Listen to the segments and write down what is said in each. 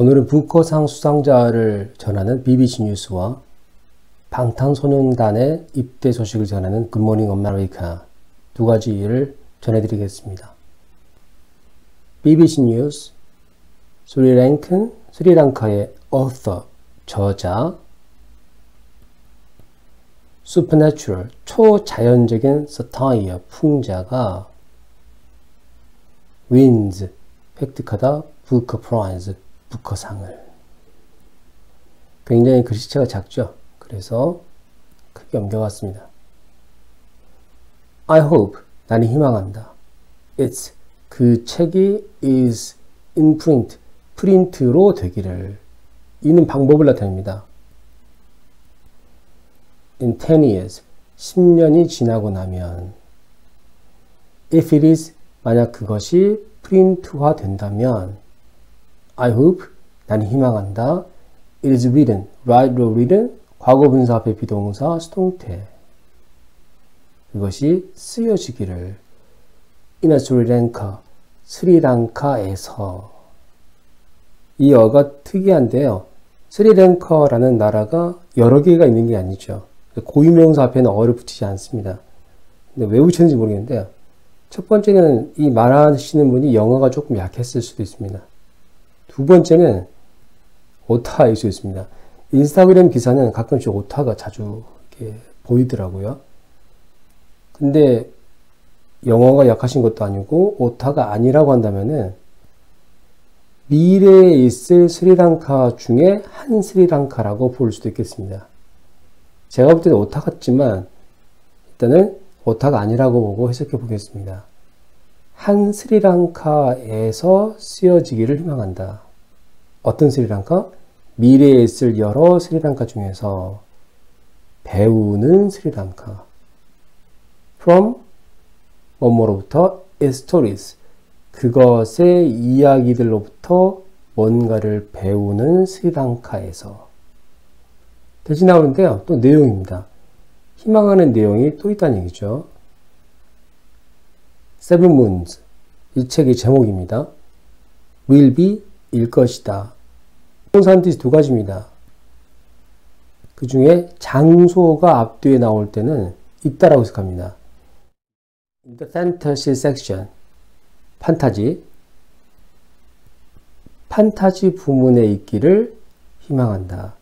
오늘은 부커상 수상자를 전하는 BBC 뉴스와 방탄소년단의 입대 소식을 전하는 굿모닝 아메리카 두 가지를 전해드리겠습니다. BBC 뉴스, 스리랑카의 author, 저자, supernatural, 초자연적인 satire, 풍자가 wins, 획득하다, Booker Prize, 부커상을. 굉장히 글씨체가 작죠? 그래서 크게 옮겨왔습니다. I hope, 나는 희망한다. It's, 그 책이 is in print, 프린트로 되기를. 이는 방법을 나타냅니다. In 10 years, 10년이 지나고 나면 if it is, 만약 그것이 프린트화 된다면 I hope, 나는 희망한다. It is written, written, 과거분사 앞에 비동사, 수동태. 그것이 쓰여지기를. In Sri Lanka, 스리랑카에서. 이 어가 특이한데요. 스리랑카라는 나라가 여러 개가 있는 게 아니죠. 고유명사 앞에는 어를 붙이지 않습니다. 근데 왜 붙였는지 모르겠는데요. 첫 번째는 이 말하시는 분이 영어가 조금 약했을 수도 있습니다. 두 번째는 오타일 수 있습니다. 인스타그램 기사는 가끔씩 오타가 자주 이렇게 보이더라고요. 근데 영어가 약하신 것도 아니고 오타가 아니라고 한다면은 미래에 있을 스리랑카 중에 한 스리랑카라고 볼 수도 있겠습니다. 제가 볼 때는 오타 같지만 일단은 오타가 아니라고 보고 해석해 보겠습니다. 한 스리랑카에서 쓰여지기를 희망한다. 어떤 스리랑카? 미래에 있을 여러 스리랑카 중에서 배우는 스리랑카. From 뭐뭐로부터 stories. 그것의 이야기들로부터 뭔가를 배우는 스리랑카에서. 대신 나오는데요. 또 내용입니다. 희망하는 내용이 또 있다는 얘기죠. Seven Moons. 이 책의 제목입니다. Will be, 일 것이다. 동사한 뜻이 두 가지입니다. 그 중에 장소가 앞뒤에 나올 때는 있다라고 해석합니다. In the fantasy section, 판타지 부문에 있기를 희망한다.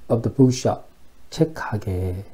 Of the bookshop, 책 가게에.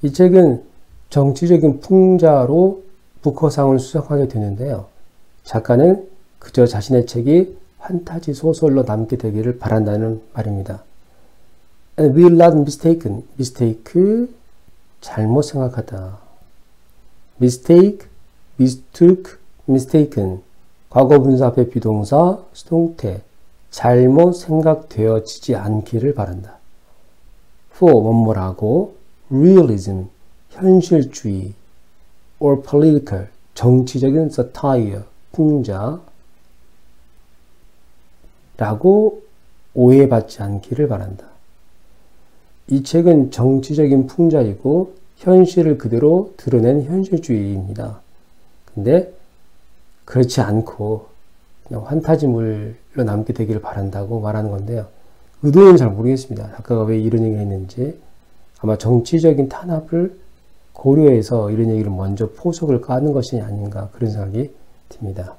이 책은 정치적인 풍자로 부커상을 수상하게 되는데요. 작가는 그저 자신의 책이 판타지 소설로 남게 되기를 바란다는 말입니다. And will not mistaken, mistake, 잘못 생각하다. mistake, mistook, mistaken, 과거분사 앞에 비동사, 수동태, 잘못 생각되어지지 않기를 바란다. for, 뭐뭐라고, realism, 현실주의, or political, 정치적인 satire, 풍자, 라고 오해받지 않기를 바란다. 이 책은 정치적인 풍자이고 현실을 그대로 드러낸 현실주의입니다. 근데 그렇지 않고 그냥 환타지물로 남게 되기를 바란다고 말하는 건데요. 의도는 잘 모르겠습니다. 작가가 왜 이런 얘기를 했는지. 아마 정치적인 탄압을 고려해서 이런 얘기를 먼저 포석을 까는 것이 아닌가 그런 생각이 듭니다.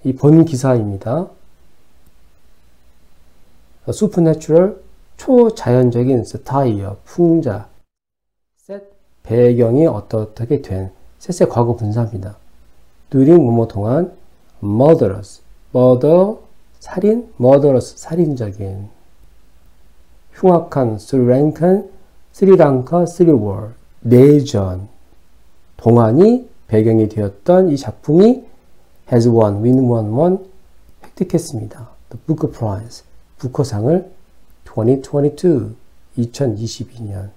이 본 기사입니다. supernatural, 초자연적인 satire, 풍자. set, 배경이 어떻게 된, set의 과거 분사입니다. during 뭐뭐 동안, murderous, murder, 살인, murderous, 살인적인. 흉악한, 스리랑카 civil war, 내전. 동안이 배경이 되었던 이 작품이 has won, won, 획득했습니다. The Booker Prize, 부커상을 2022년.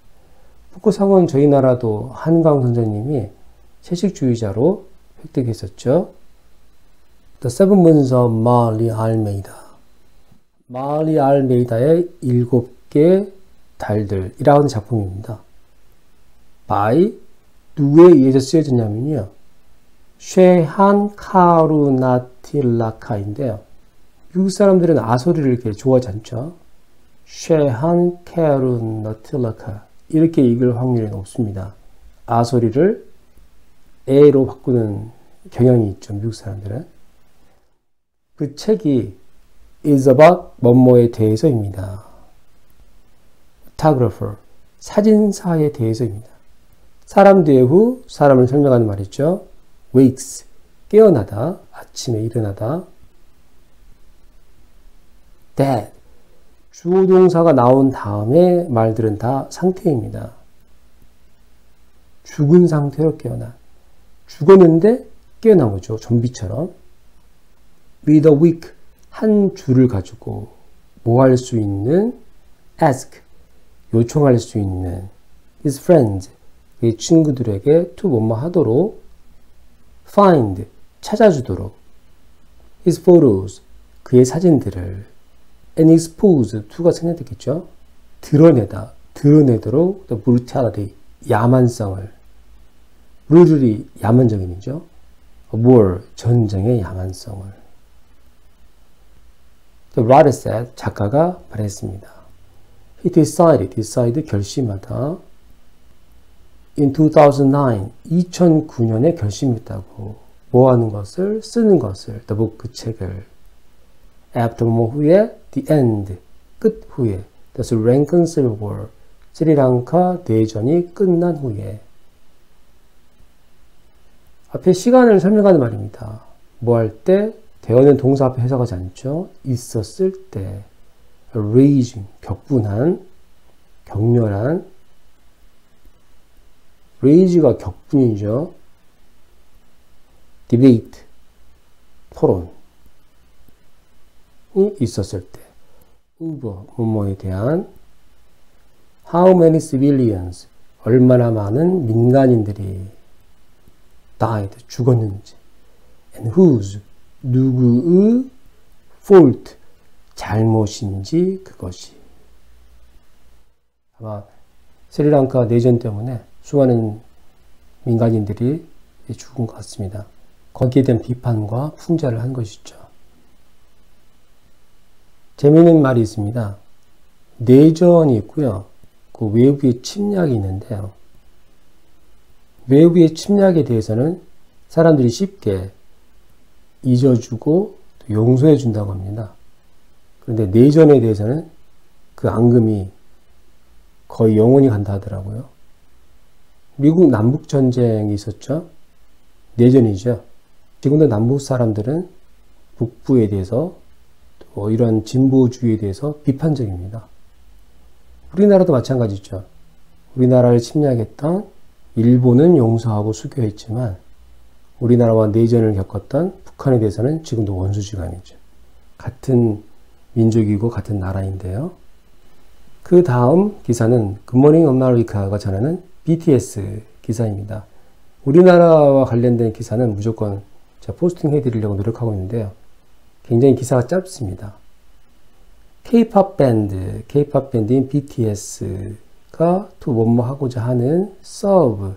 부커상은 저희 나라도 한강 선생님이 채식주의자로 획득했었죠. The Seven Moons of Marley Almeida. 마리 알메이다의 7개 달들이라는 작품입니다. by, 누구에 의해서 쓰여졌냐면요. 쉐한 카루나티 너틸라카인데요. 미국 사람들은 아 소리를 이렇게 좋아하지 않죠. 쉐한 케룬 너틸라카 이렇게 읽을 확률이 높습니다. 아 소리를 에로 바꾸는 경향이 있죠. 미국 사람들은. 그 책이 is about 뭐뭐에 대해서입니다. photographer, 사진사에 대해서입니다. 사람 뒤에 후 사람을 설명하는 말이죠. wakes, 깨어나다, 아침에 일어나다. dead, 주어 동사가 나온 다음에 말들은 다 상태입니다. 죽은 상태로 깨어나. 죽었는데 깨어난 거죠. 좀비처럼. with a week, 한 주를 가지고 뭐 할 수 있는 ask, 요청할 수 있는 his friends, 그의 친구들에게 to 뭐뭐 하도록 find, 찾아주도록 his photos, 그의 사진들을 and expose, to가 생략됐겠죠. 드러내다, 드러내도록 the brutality, 야만성을 brutally, 야만적인이죠. war, 전쟁의 야만성을 The writer said, 작가가 말했습니다. He decided, decide 결심하다. In 2009, 2009년에 결심했다고. 뭐 하는 것을, 쓰는 것을, the book, 그 책을. After 뭐 후에, the end, 끝 후에. The Sri Lankan Civil War, 스리랑카 내전이 끝난 후에. 앞에 시간을 설명하는 말입니다. 뭐 할 때, 대어는 동사 앞에 해석하지 않죠. 있었을 때. raging, 격분한, 격렬한. rage가 격분이죠. debate, 토론이 있었을 때. over, 뭐뭐에 대한. how many civilians, 얼마나 많은 민간인들이 died, 죽었는지. and whose, 누구의 fault, 잘못인지 그것이. 아마 스리랑카 내전 때문에 수많은 민간인들이 죽은 것 같습니다. 거기에 대한 비판과 풍자를 한 것이죠. 재미있는 말이 있습니다. 내전이 있고요. 그 외부의 침략이 있는데요. 외부의 침략에 대해서는 사람들이 쉽게 잊어주고 용서해 준다고 합니다. 그런데 내전에 대해서는 그 앙금이 거의 영원히 간다 하더라고요. 미국 남북전쟁이 있었죠. 내전이죠. 지금도 남북 사람들은 북부에 대해서 또 이런 진보주의에 대해서 비판적입니다. 우리나라도 마찬가지죠. 우리나라를 침략했던 일본은 용서하고 수교했지만 우리나라와 내전을 겪었던 북한에 대해서는 지금도 원수지간이죠. 같은 민족이고 같은 나라인데요. 그 다음 기사는 굿모닝 아메리카가 전하는 BTS 기사입니다. 우리나라와 관련된 기사는 무조건 제가 포스팅 해드리려고 노력하고 있는데요. 굉장히 기사가 짧습니다. K-pop 밴드인 BTS가 또 뭐뭐 하고자 하는 serve,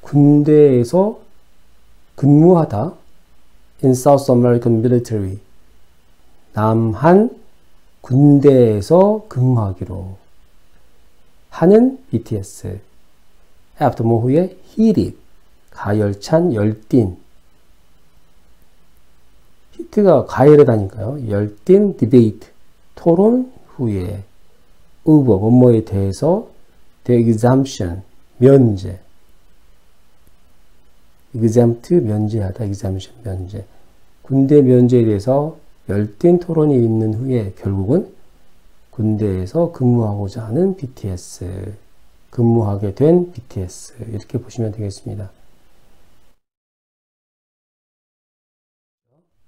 군대에서 근무하다. in South American military, 남한 군대에서 근무하기로 하는 BTS. after 뭐 후에 heated, 가열찬, 열띤. 히트가 가열하다니까요. 열띤 debate, 토론 후에 over, 뭐뭐에 대해서 the exemption, 면제. exempt, 면제하다, exemption, 면제. 군대 면제에 대해서 열띤 토론이 있는 후에 결국은 군대에서 근무하고자 하는 BTS, 근무하게 된 BTS, 이렇게 보시면 되겠습니다.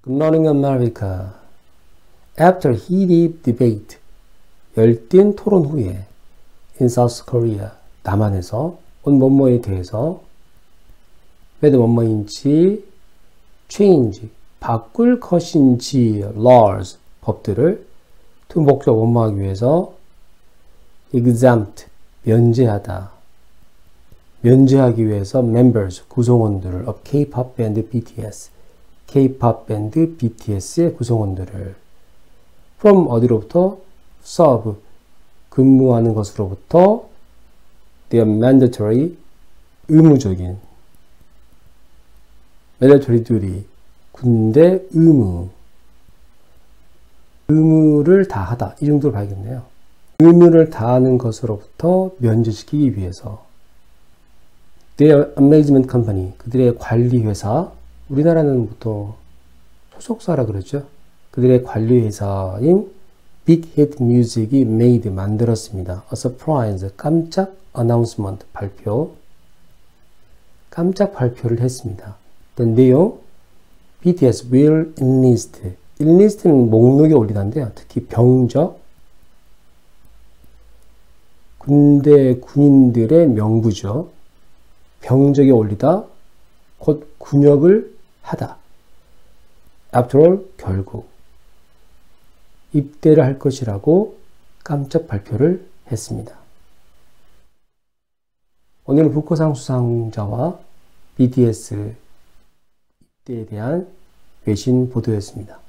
Good morning, America. After heated debate, 열띤 토론 후에 in South Korea, 남한에서 온 뭐뭐에 대해서 whether 뭐뭐인지 change, 바꿀 것인지 laws, 법들을 to 목적 뭐뭐하기 위해서 exempt, 면제하다, 면제하기 위해서 members, 구성원들을 of K-pop band BTS, K-pop 밴드 BTS의 구성원들을 from 어디로부터 serve 근무하는 것으로부터 their mandatory 의무적인 mandatory duty 군대 의무를 다하다 이 정도로 봐야겠네요. 의무를 다하는 것으로부터 면제시키기 위해서 their management company 그들의 관리회사 우리나라는 보통 소속사라 그러죠. 그들의 관리회사인 Big Hit Music이 made 만들었습니다. A surprise 깜짝 announcement 깜짝 발표를 했습니다. 어떤 내용 BTS will enlist는 목록에 올리는데요. 특히 병적 군대 군인들의 명부죠. 병적에 올리다 곧 군역을 하다. After all 결국 입대를 할 것이라고 깜짝 발표를 했습니다. 오늘은 북커상 수상자와 BTS 입대에 대한 외신 보도였습니다.